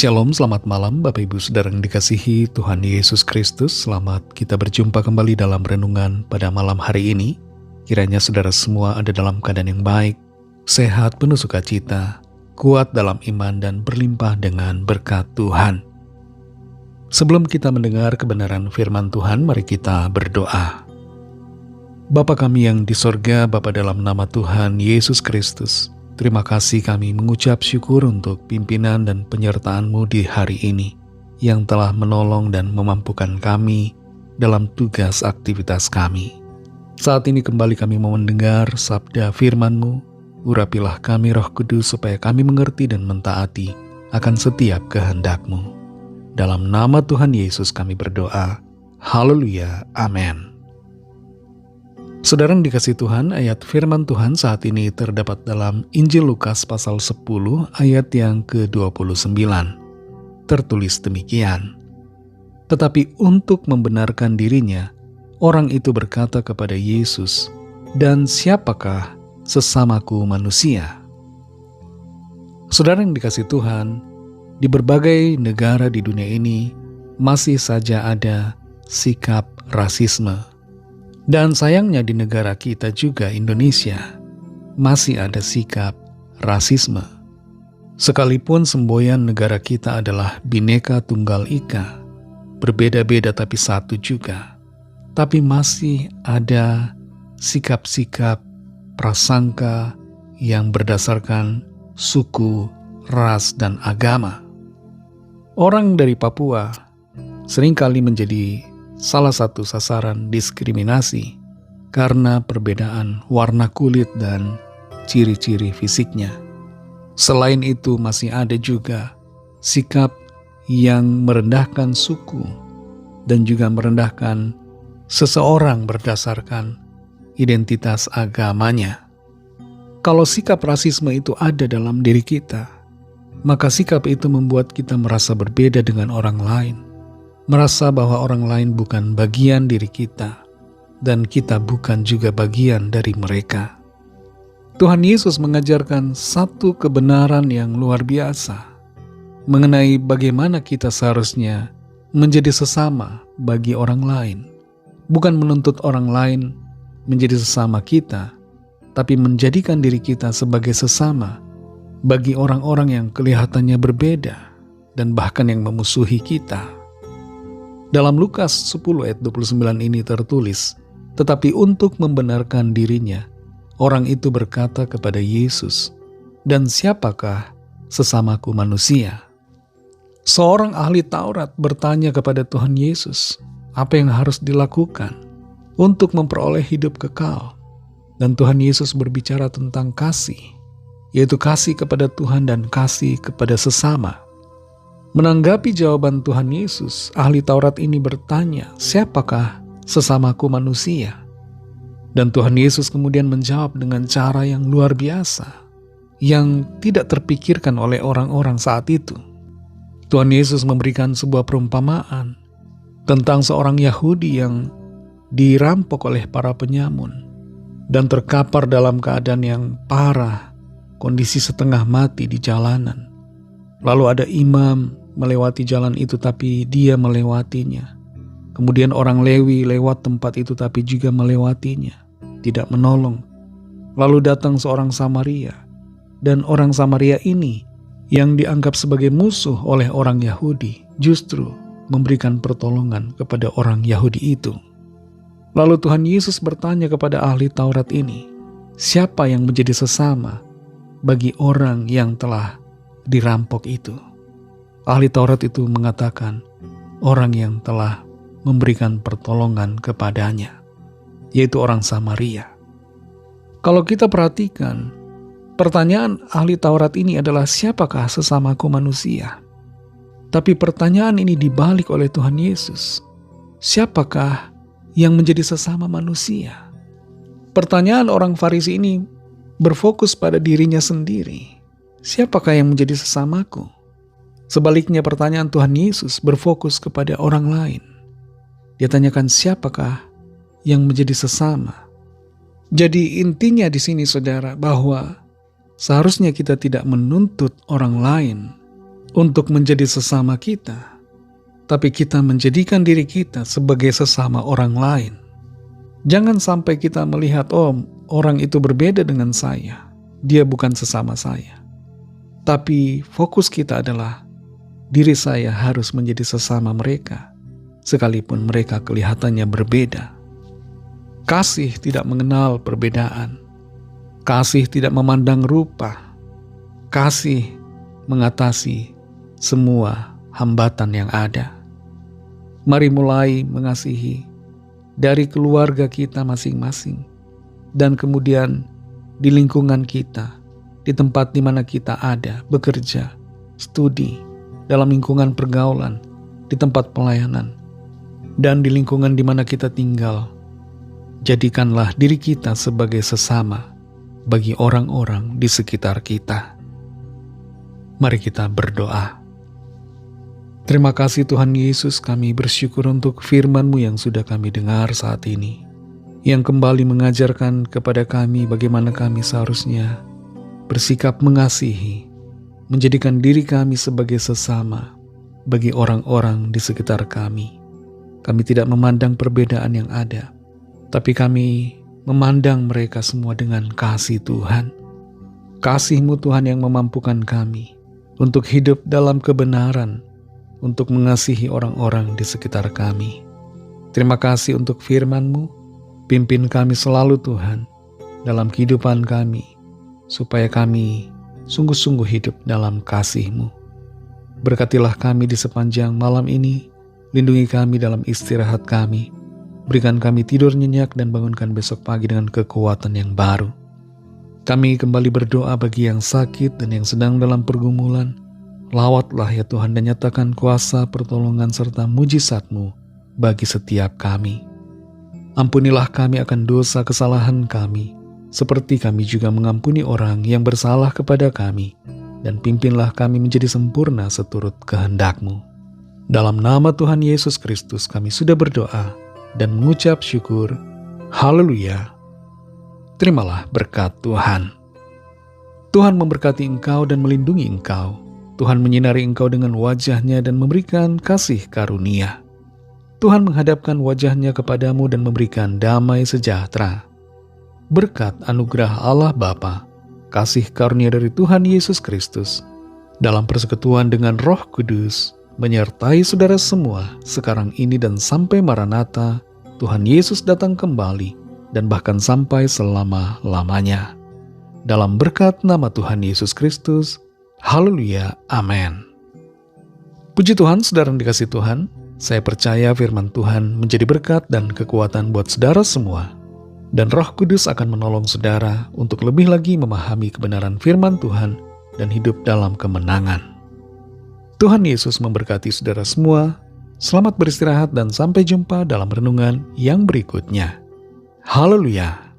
Shalom, selamat malam Bapak Ibu Saudara yang dikasihi Tuhan Yesus Kristus. Selamat kita berjumpa kembali dalam renungan pada malam hari ini. Kiranya saudara semua ada dalam keadaan yang baik, sehat, penuh sukacita, kuat dalam iman dan berlimpah dengan berkat Tuhan. Sebelum kita mendengar kebenaran firman Tuhan, mari kita berdoa. Bapa kami yang di sorga, Bapa dalam nama Tuhan Yesus Kristus, terima kasih kami mengucap syukur untuk pimpinan dan penyertaan-Mu di hari ini yang telah menolong dan memampukan kami dalam tugas aktivitas kami. Saat ini kembali kami mau mendengar sabda firman-Mu. Urapilah kami Roh Kudus supaya kami mengerti dan mentaati akan setiap kehendak-Mu. Dalam nama Tuhan Yesus kami berdoa. Haleluya. Amin. Saudara yang dikasihi Tuhan, ayat firman Tuhan saat ini terdapat dalam Injil Lukas pasal 10 ayat yang ke-29. Tertulis demikian. Tetapi untuk membenarkan dirinya, orang itu berkata kepada Yesus, "Dan siapakah sesamaku manusia?" Saudara yang dikasihi Tuhan, di berbagai negara di dunia ini masih saja ada sikap rasisme. Dan sayangnya di negara kita juga, Indonesia, masih ada sikap rasisme. Sekalipun semboyan negara kita adalah Bhinneka Tunggal Ika, berbeda-beda tapi satu juga, tapi masih ada sikap-sikap prasangka yang berdasarkan suku, ras, dan agama. Orang dari Papua seringkali menjadi salah satu sasaran diskriminasi karena perbedaan warna kulit dan ciri-ciri fisiknya. Selain itu masih ada juga sikap yang merendahkan suku dan juga merendahkan seseorang berdasarkan identitas agamanya. Kalau sikap rasisme itu ada dalam diri kita, maka sikap itu membuat kita merasa berbeda dengan orang lain. Merasa bahwa orang lain bukan bagian diri kita, dan kita bukan juga bagian dari mereka. Tuhan Yesus mengajarkan satu kebenaran yang luar biasa mengenai bagaimana kita seharusnya menjadi sesama bagi orang lain. Bukan menuntut orang lain menjadi sesama kita, tapi menjadikan diri kita sebagai sesama bagi orang-orang yang kelihatannya berbeda dan bahkan yang memusuhi kita. Dalam Lukas 10 ayat 29 ini tertulis, "Tetapi untuk membenarkan dirinya, orang itu berkata kepada Yesus, 'Dan siapakah sesamaku manusia?'" Seorang ahli Taurat bertanya kepada Tuhan Yesus, apa yang harus dilakukan untuk memperoleh hidup kekal. Dan Tuhan Yesus berbicara tentang kasih, yaitu kasih kepada Tuhan dan kasih kepada sesama. Menanggapi jawaban Tuhan Yesus, ahli Taurat ini bertanya, "Siapakah sesamaku manusia?" Dan Tuhan Yesus kemudian menjawab dengan cara yang luar biasa, yang tidak terpikirkan oleh orang-orang saat itu. Tuhan Yesus memberikan sebuah perumpamaan tentang seorang Yahudi yang dirampok oleh para penyamun dan terkapar dalam keadaan yang parah, kondisi setengah mati di jalanan. Lalu ada imam melewati jalan itu tapi dia melewatinya. Kemudian orang Lewi lewat tempat itu tapi juga melewatinya, tidak menolong. Lalu datang seorang Samaria, dan orang Samaria ini yang dianggap sebagai musuh oleh orang Yahudi justru memberikan pertolongan kepada orang Yahudi itu. Lalu Tuhan Yesus bertanya kepada ahli Taurat ini, siapa yang menjadi sesama bagi orang yang telah dirampok itu? Ahli Taurat itu mengatakan, orang yang telah memberikan pertolongan kepadanya, yaitu orang Samaria. Kalau kita perhatikan, pertanyaan ahli Taurat ini adalah siapakah sesamaku manusia? Tapi pertanyaan ini dibalik oleh Tuhan Yesus. Siapakah yang menjadi sesama manusia? Pertanyaan orang Farisi ini berfokus pada dirinya sendiri. Siapakah yang menjadi sesamaku? Sebaliknya pertanyaan Tuhan Yesus berfokus kepada orang lain. Dia tanyakan siapakah yang menjadi sesama. Jadi intinya di sini saudara bahwa seharusnya kita tidak menuntut orang lain untuk menjadi sesama kita, tapi kita menjadikan diri kita sebagai sesama orang lain. Jangan sampai kita melihat, oh, orang itu berbeda dengan saya, dia bukan sesama saya. Tapi fokus kita adalah diri saya harus menjadi sesama mereka, sekalipun mereka kelihatannya berbeda. Kasih tidak mengenal perbedaan. Kasih tidak memandang rupa. Kasih mengatasi semua hambatan yang ada. Mari mulai mengasihi dari keluarga kita masing-masing, dan kemudian di lingkungan kita, di tempat di mana kita ada, bekerja, studi, dalam lingkungan pergaulan, di tempat pelayanan, dan di lingkungan di mana kita tinggal. Jadikanlah diri kita sebagai sesama bagi orang-orang di sekitar kita. Mari kita berdoa. Terima kasih Tuhan Yesus, kami bersyukur untuk firman-Mu yang sudah kami dengar saat ini, yang kembali mengajarkan kepada kami bagaimana kami seharusnya bersikap mengasihi, menjadikan diri kami sebagai sesama bagi orang-orang di sekitar kami. Kami tidak memandang perbedaan yang ada, tapi kami memandang mereka semua dengan kasih Tuhan. Kasih-Mu Tuhan yang memampukan kami untuk hidup dalam kebenaran, untuk mengasihi orang-orang di sekitar kami. Terima kasih untuk firman-Mu. Pimpin kami selalu Tuhan dalam kehidupan kami, supaya kami sungguh-sungguh hidup dalam kasih-Mu. Berkatilah kami di sepanjang malam ini, lindungi kami dalam istirahat kami, berikan kami tidur nyenyak dan bangunkan besok pagi dengan kekuatan yang baru. Kami kembali berdoa bagi yang sakit dan yang sedang dalam pergumulan. Lawatlah ya Tuhan dan nyatakan kuasa, pertolongan serta mujizat-Mu bagi setiap kami. Ampunilah kami akan dosa kesalahan kami, seperti kami juga mengampuni orang yang bersalah kepada kami, dan pimpinlah kami menjadi sempurna seturut kehendak-Mu. Dalam nama Tuhan Yesus Kristus kami sudah berdoa dan mengucap syukur. Haleluya. Terimalah berkat Tuhan. Tuhan memberkati engkau dan melindungi engkau. Tuhan menyinari engkau dengan wajah-Nya dan memberikan kasih karunia. Tuhan menghadapkan wajah-Nya kepadamu dan memberikan damai sejahtera. Berkat anugerah Allah Bapa, kasih karunia dari Tuhan Yesus Kristus, dalam persekutuan dengan Roh Kudus, menyertai saudara semua sekarang ini dan sampai Maranatha, Tuhan Yesus datang kembali, dan bahkan sampai selama-lamanya. Dalam berkat nama Tuhan Yesus Kristus, haleluya, amin. Puji Tuhan, saudara yang dikasihi Tuhan, saya percaya firman Tuhan menjadi berkat dan kekuatan buat saudara semua. Dan Roh Kudus akan menolong saudara untuk lebih lagi memahami kebenaran firman Tuhan dan hidup dalam kemenangan. Tuhan Yesus memberkati saudara semua. Selamat beristirahat dan sampai jumpa dalam renungan yang berikutnya. Haleluya.